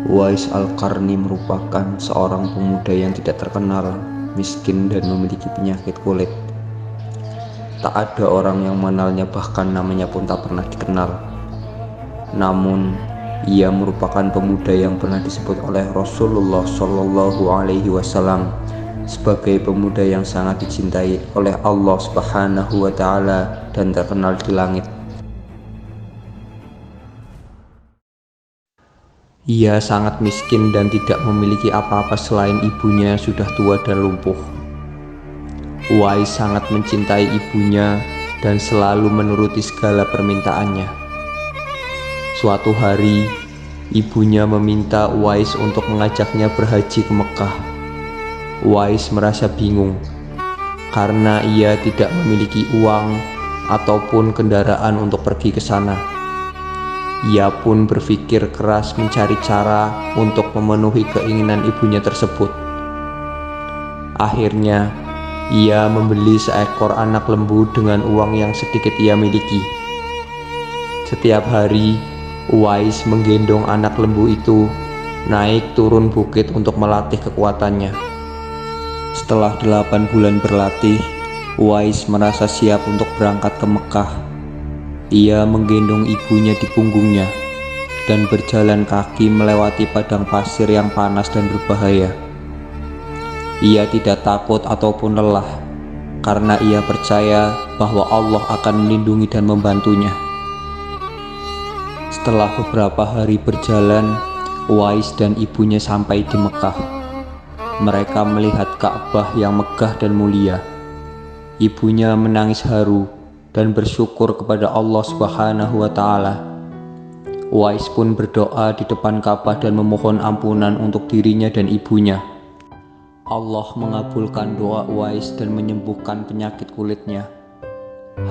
Uwais Al-Qarni merupakan seorang pemuda yang tidak terkenal, miskin dan memiliki penyakit kulit. Tak ada orang yang mengenalnya, bahkan namanya pun tak pernah dikenal. Namun, ia merupakan pemuda yang pernah disebut oleh Rasulullah Shallallahu Alaihi Wasallam sebagai pemuda yang sangat dicintai oleh Allah Subhanahu wa Ta'ala dan terkenal di langit. Ia sangat miskin dan tidak memiliki apa-apa selain ibunya yang sudah tua dan lumpuh. Uwais sangat mencintai ibunya dan selalu menuruti segala permintaannya. Suatu hari, ibunya meminta Uwais untuk mengajaknya berhaji ke Mekah. Uwais merasa bingung karena ia tidak memiliki uang ataupun kendaraan untuk pergi ke sana. Ia pun berpikir keras mencari cara untuk memenuhi keinginan ibunya tersebut. Akhirnya, ia membeli seekor anak lembu dengan uang yang sedikit ia miliki. Setiap hari, Uwais menggendong anak lembu itu naik turun bukit untuk melatih kekuatannya. Setelah 8 bulan berlatih, Uwais merasa siap untuk berangkat ke Mekah. Ia menggendong ibunya di punggungnya dan berjalan kaki melewati padang pasir yang panas dan berbahaya. Ia tidak takut ataupun lelah karena ia percaya bahwa Allah akan melindungi dan membantunya. Setelah beberapa hari berjalan, Uwais dan ibunya sampai di Mekah. Mereka melihat Ka'bah yang megah dan mulia. Ibunya menangis haru dan bersyukur kepada Allah Subhanahu wa Ta'ala. Uwais pun berdoa di depan Ka'bah dan memohon ampunan untuk dirinya dan ibunya. Allah mengabulkan doa Uwais dan menyembuhkan penyakit kulitnya.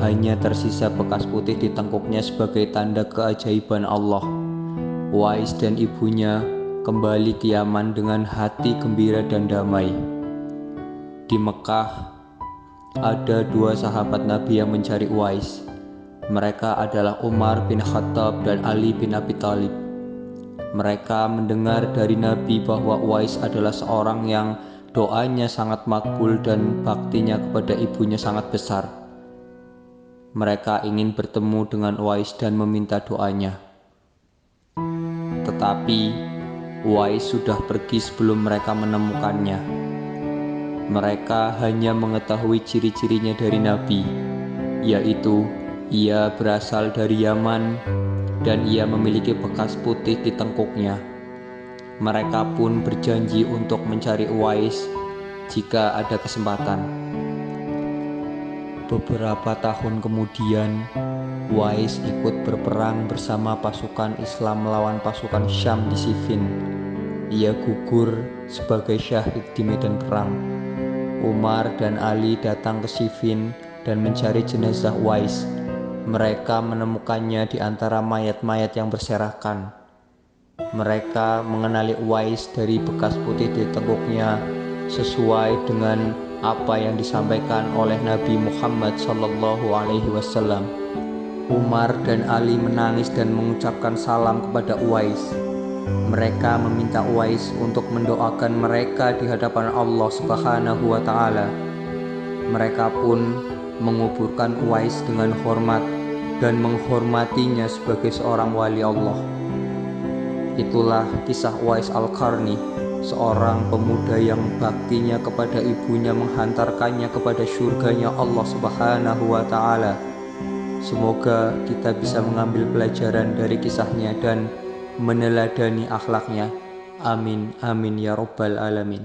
Hanya tersisa bekas putih di tengkuknya sebagai tanda keajaiban Allah. Uwais dan ibunya kembali ke Yaman dengan hati gembira dan damai. Di Mekah, ada 2 sahabat Nabi yang mencari Uwais. Mereka adalah Umar bin Khattab dan Ali bin Abi Thalib. Mereka mendengar dari Nabi bahwa Uwais adalah seorang yang doanya sangat makbul dan baktinya kepada ibunya sangat besar. Mereka ingin bertemu dengan Uwais dan meminta doanya. Tetapi Uwais sudah pergi sebelum mereka menemukannya. Mereka hanya mengetahui ciri-cirinya dari Nabi, yaitu ia berasal dari Yaman dan ia memiliki bekas putih di tengkuknya. Mereka pun berjanji untuk mencari Uwais jika ada kesempatan. Beberapa tahun kemudian, Uwais ikut berperang bersama pasukan Islam melawan pasukan Syam di Siffin. Ia gugur sebagai syahid di medan perang. Umar dan Ali datang ke Siffin dan mencari jenazah Uwais. Mereka menemukannya di antara mayat-mayat yang berserakan. Mereka mengenali Uwais dari bekas putih di tengkuknya sesuai dengan apa yang disampaikan oleh Nabi Muhammad Shallallahu Alaihi Wasallam. Umar dan Ali menangis dan mengucapkan salam kepada Uwais. Mereka meminta Uwais untuk mendoakan mereka di hadapan Allah Subhanahu wa Ta'ala. Mereka pun menguburkan Uwais dengan hormat dan menghormatinya sebagai seorang wali Allah. Itulah kisah Uwais Al-Qarni, seorang pemuda yang baktinya kepada ibunya menghantarkannya kepada surganya Allah Subhanahu wa Ta'ala. Semoga kita bisa mengambil pelajaran dari kisahnya dan meneladani akhlaknya. Amin, amin ya rabbal alamin.